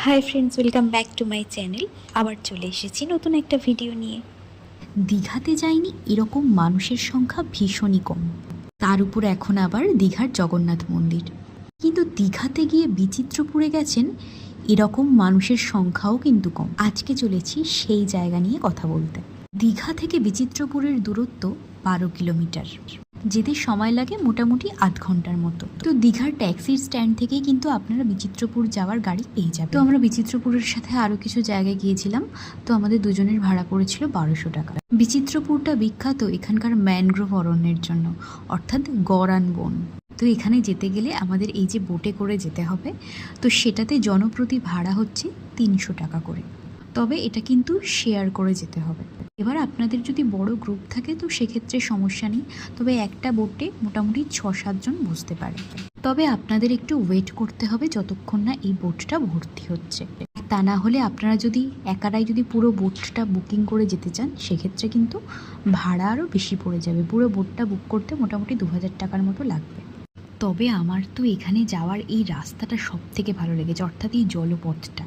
Hi friends, welcome back to my channel. আবার চলে এসেছি নতুন একটা ভিডিও নিয়ে। দীঘাতে যায়নি এরকম মানুষের সংখ্যা ভীষণই কম। তার উপর এখন আবার দীঘার জগন্নাথ মন্দির। কিন্তু দীঘাতে গিয়ে বিচিত্রপুরে গেছেন এরকম মানুষের সংখ্যাও কিন্তু কম। আজকে চলেছি সেই জায়গা নিয়ে কথা বলতে। দীঘা থেকে বিচিত্রপুরের দূরত্ব 12 কিলোমিটার। যেতে সময় লাগে মোটামুটি আধ ঘন্টার মতো। তো দীঘার ট্যাক্সির স্ট্যান্ড থেকেই কিন্তু আপনারা বিচিত্রপুর যাওয়ার গাড়ি পেয়ে যাবেন। তো আমরা বিচিত্রপুরের সাথে আরও কিছু জায়গায় গিয়েছিলাম। তো আমাদের দুজনের ভাড়া পড়েছিল 1200 টাকা। বিচিত্রপুরটা বিখ্যাত এখানকার ম্যানগ্রোভ অরণ্যের জন্য, অর্থাৎ গরান বন। তো এখানে যেতে গেলে আমাদের এই যে বোটে করে যেতে হবে, তো সেটাতে জনপ্রতি ভাড়া হচ্ছে 300 টাকা করে। তবে এটা কিন্তু শেয়ার করে যেতে হবে। এবার আপনাদের যদি বড় গ্রুপ থাকে তো সেক্ষেত্রে সমস্যা নেই, তবে একটা বোটে মোটামুটি 6-7 জন বসতে পারে। তবে আপনাদের একটু ওয়েট করতে হবে যতক্ষণ না এই বোটটা ভর্তি হচ্ছে। তা না হলে আপনারা যদি একারাই যদি পুরো বোটটা বুকিং করে যেতে চান সেক্ষেত্রে কিন্তু ভাড়া আরও বেশি পড়ে যাবে। পুরো বোটটা বুক করতে মোটামুটি 2000 টাকার মতো লাগবে। তবে আমার তো এখানে যাওয়ার এই রাস্তাটা সব থেকে ভালো লেগেছে, অর্থাৎ এই জলপথটা।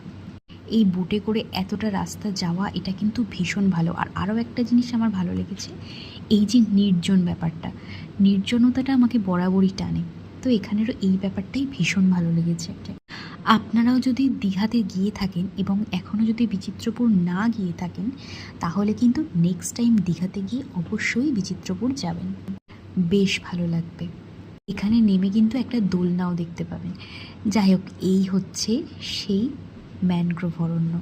এই বোটে করে এতটা রাস্তা যাওয়া এটা কিন্তু ভীষণ ভালো। আর আরও একটা জিনিস আমার ভালো লেগেছে, এই যে নির্জন ব্যাপারটা, নির্জনতাটা আমাকে বরাবরই টানে। তো এখানেরও এই ব্যাপারটাই ভীষণ ভালো লেগেছে। আপনারাও যদি দীঘাতে গিয়ে থাকেন এবং এখনও যদি বিচিত্রপুর না গিয়ে থাকেন, তাহলে কিন্তু নেক্সট টাইম দীঘাতে গিয়ে অবশ্যই বিচিত্রপুর যাবেন, বেশ ভালো লাগবে। এখানে নেমে কিন্তু একটা দোলনাও দেখতে পাবেন। যাই হোক, এই হচ্ছে সেই ম্যানগ্রোভ অরণ্য।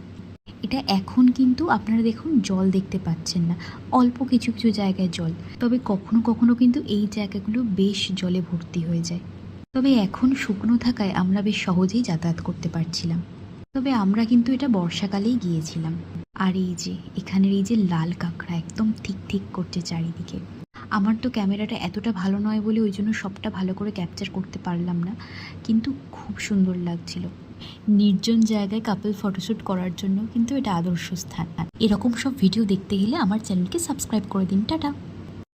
এটা এখন কিন্তু আপনারা দেখুন জল দেখতে পাচ্ছেন না, অল্প কিছু কিছু জায়গায় জল। তবে কখনো কখনো কিন্তু এই জায়গাগুলো বেশ জলে ভর্তি হয়ে যায়। তবে এখন শুকনো থাকায় আমরা বেশ সহজেই যাতায়াত করতে পারছিলাম। তবে আমরা কিন্তু এটা বর্ষাকালেই গিয়েছিলাম। আর এই যে এখানের এই যে লাল কাঁকড়া একদম ঠিক ঠিক করছে চারিদিকে। আমার তো ক্যামেরাটা এতটা ভালো নয় বলে ওই জন্য সবটা ভালো করে ক্যাপচার করতে পারলাম না, কিন্তু খুব সুন্দর লাগছিল। নির্জন জায়গায় কাপল ফটোশ্যুট করার জন্য কিন্তু এটা আদর্শ স্থান। এরকম সব ভিডিও দেখতে গেলে আমার চ্যানেলকে সাবস্ক্রাইব করে দিন। টাটা।